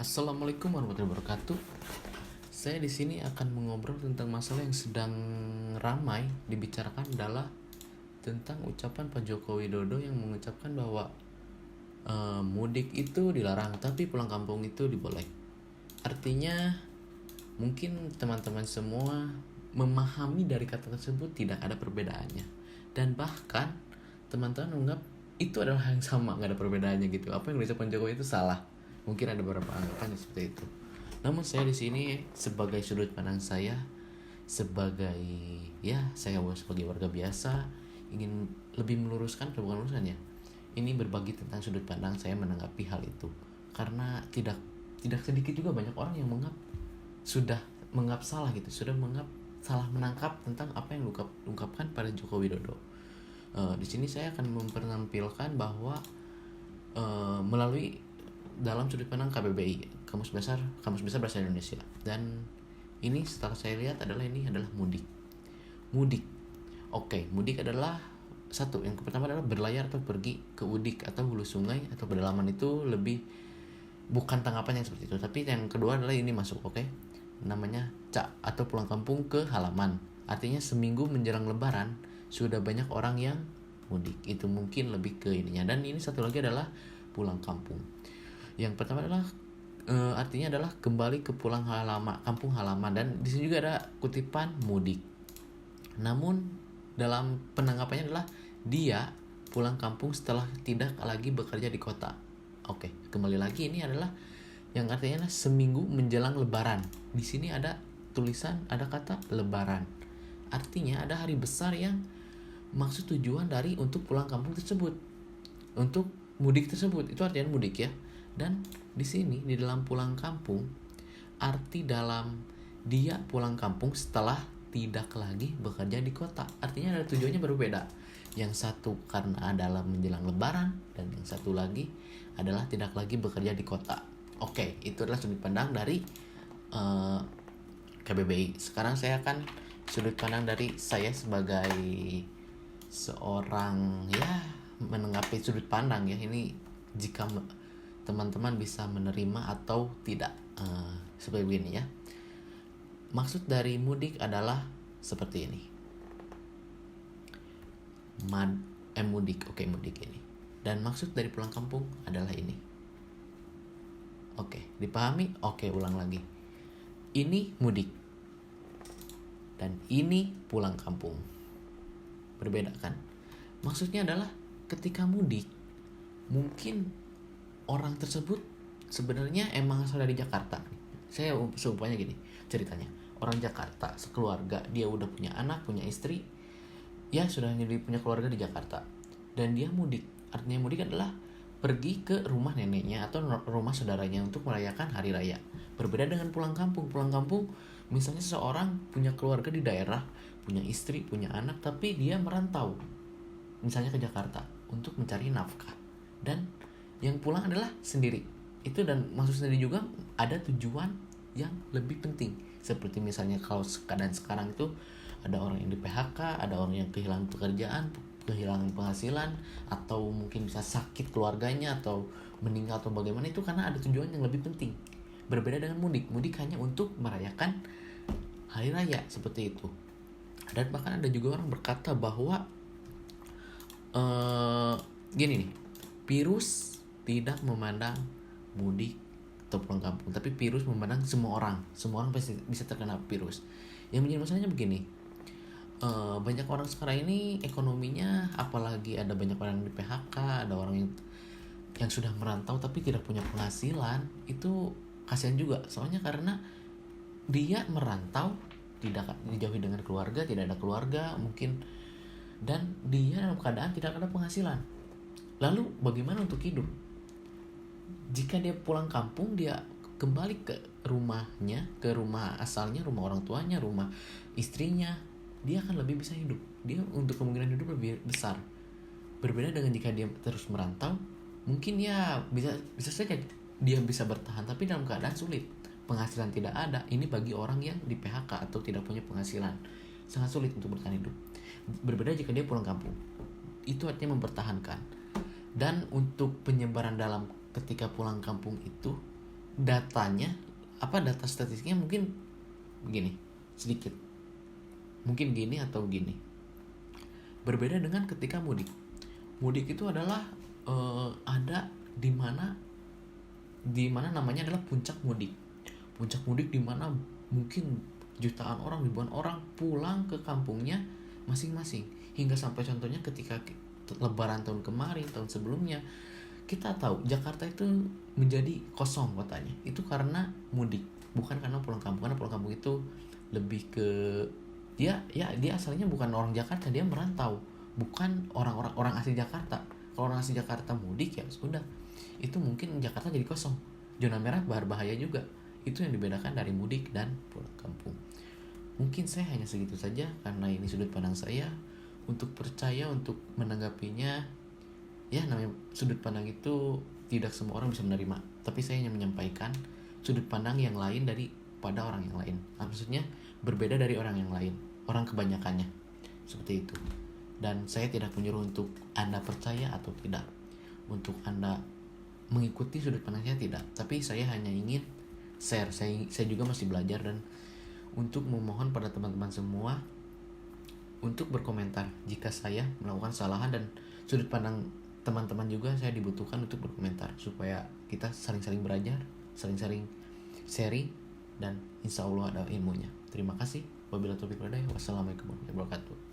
Assalamualaikum warahmatullahi wabarakatuh. Saya di sini akan mengobrol tentang masalah yang sedang ramai dibicarakan adalah tentang ucapan Pak Joko Widodo yang mengucapkan bahwa mudik itu dilarang tapi pulang kampung itu diboleh. Artinya mungkin teman-teman semua memahami dari kata tersebut tidak ada perbedaannya, dan bahkan teman-teman menganggap itu adalah hal yang sama, nggak ada perbedaannya gitu. Apa yang diucapkan Jokowi itu salah. Mungkin ada beberapa anggapan seperti itu. Namun saya di sini sebagai sudut pandang saya, sebagai saya sebagai warga biasa ingin lebih meluruskan, bukan meluruskan ya. Ini berbagi tentang sudut pandang saya menanggapi hal itu. Karena tidak sedikit juga banyak orang yang sudah menganggap salah gitu, sudah menganggap salah menangkap tentang apa yang diungkapkan pada Joko Widodo. Di sini saya akan mempertampilkan bahwa melalui dalam sudut pandang KBBI, Kamus Besar Bahasa Indonesia, dan ini setelah saya lihat adalah mudik. Oke, mudik adalah satu, yang pertama adalah berlayar atau pergi ke udik atau hulu sungai atau pedalaman. Itu lebih bukan tanggapan yang seperti itu, tapi yang kedua adalah ini masuk, oke, namanya cak atau pulang kampung ke halaman. Artinya seminggu menjelang lebaran sudah banyak orang yang mudik, itu mungkin lebih ke ininya. Dan ini satu lagi adalah pulang kampung. Yang pertama adalah artinya adalah kembali ke kampung halaman, dan di sini juga ada kutipan mudik. Namun dalam penanggapannya adalah dia pulang kampung setelah tidak lagi bekerja di kota. Oke, kembali lagi ini adalah yang artinya seminggu menjelang lebaran. Di sini ada tulisan, ada kata lebaran. Artinya ada hari besar yang maksud tujuan dari untuk pulang kampung tersebut, untuk mudik tersebut. Itu artinya mudik ya. Dan di sini di dalam pulang kampung, arti dalam dia pulang kampung setelah tidak lagi bekerja di kota, artinya ada tujuannya berbeda. Yang satu karena adalah menjelang lebaran, dan yang satu lagi adalah tidak lagi bekerja di kota. Oke, itu adalah sudut pandang dari KBBI. Sekarang saya akan sudut pandang dari saya sebagai seorang menanggapi sudut pandang ya. Ini jika teman-teman bisa menerima atau tidak. Seperti begini ya. Maksud dari mudik adalah seperti ini. Mudik, oke, mudik ini. Dan maksud dari pulang kampung adalah ini. Oke, dipahami? Oke, ulang lagi. Ini mudik. Dan ini pulang kampung. Berbeda kan? Maksudnya adalah ketika mudik, mungkin orang tersebut sebenarnya emang asal dari Jakarta. Saya seumpamanya gini ceritanya. Orang Jakarta sekeluarga, dia udah punya anak, punya istri, ya sudah punya keluarga di Jakarta, dan dia mudik. Artinya mudik adalah pergi ke rumah neneknya atau rumah saudaranya untuk merayakan hari raya. Berbeda dengan pulang kampung. Pulang kampung misalnya seseorang punya keluarga di daerah, punya istri, punya anak, tapi dia merantau misalnya ke Jakarta untuk mencari nafkah, dan yang pulang adalah sendiri. Itu, dan maksud sendiri juga ada tujuan yang lebih penting. Seperti misalnya kalau keadaan sekarang itu ada orang yang di PHK, ada orang yang kehilangan pekerjaan, kehilangan penghasilan, atau mungkin bisa sakit keluarganya atau meninggal atau bagaimana, itu karena ada tujuan yang lebih penting. Berbeda dengan mudik. Mudik hanya untuk merayakan hari raya seperti itu. Dan bahkan ada juga orang berkata bahwa gini nih, virus tidak memandang mudik atau pulang kampung, tapi virus memandang semua orang pasti bisa terkena virus. Yang menjadi masalahnya begini, banyak orang sekarang ini ekonominya, apalagi ada banyak orang yang di PHK, ada orang yang sudah merantau tapi tidak punya penghasilan. Itu kasihan juga, soalnya karena dia merantau, tidak dijauhi dengan keluarga, tidak ada keluarga mungkin, dan dia dalam keadaan tidak ada penghasilan. Lalu bagaimana untuk hidup? Jika dia pulang kampung, dia kembali ke rumahnya, ke rumah asalnya, rumah orang tuanya, rumah istrinya, dia akan lebih bisa hidup. Dia untuk kemungkinan hidup lebih besar. Berbeda dengan jika dia terus merantau, mungkin ya bisa saja dia bisa bertahan, tapi dalam keadaan sulit, penghasilan tidak ada. Ini bagi orang yang di PHK atau tidak punya penghasilan, sangat sulit untuk bertahan hidup. Berbeda jika dia pulang kampung, itu artinya mempertahankan. Dan untuk penyebaran dalam ketika pulang kampung itu data statistiknya mungkin begini sedikit, mungkin gini atau gini. Berbeda dengan ketika mudik. Mudik itu adalah ada di mana namanya adalah puncak mudik. Puncak mudik di mana mungkin jutaan orang, ribuan orang pulang ke kampungnya masing-masing. Hingga sampai contohnya ketika Lebaran tahun kemarin, tahun sebelumnya, kita tahu Jakarta itu menjadi kosong kotanya. Itu karena mudik, bukan karena pulang kampung. Karena pulang kampung itu lebih ke dia asalnya bukan orang Jakarta, dia merantau, bukan orang asli Jakarta. Kalau orang asli Jakarta mudik ya sudah, itu mungkin Jakarta jadi kosong, zona merah, berbahaya juga. Itu yang dibedakan dari mudik dan pulang kampung. Mungkin saya hanya segitu saja karena ini sudut pandang saya. Untuk percaya, untuk menanggapinya, ya namanya sudut pandang itu tidak semua orang bisa menerima, tapi saya hanya menyampaikan sudut pandang yang lain daripada orang yang lain. Maksudnya berbeda dari orang yang lain, orang kebanyakannya seperti itu. Dan saya tidak menyuruh untuk Anda percaya atau tidak, untuk Anda mengikuti sudut pandang saya, tidak. Tapi saya hanya ingin share, saya juga masih belajar, dan untuk memohon pada teman-teman semua untuk berkomentar jika saya melakukan kesalahan, dan sudut pandang teman-teman juga saya dibutuhkan untuk berkomentar supaya kita saling-saling belajar, saling-saling sharing, dan insya Allah ada ilmunya. Terima kasih. Wabillahi taufiq wal hidayah. Wassalamualaikum warahmatullahi wabarakatuh.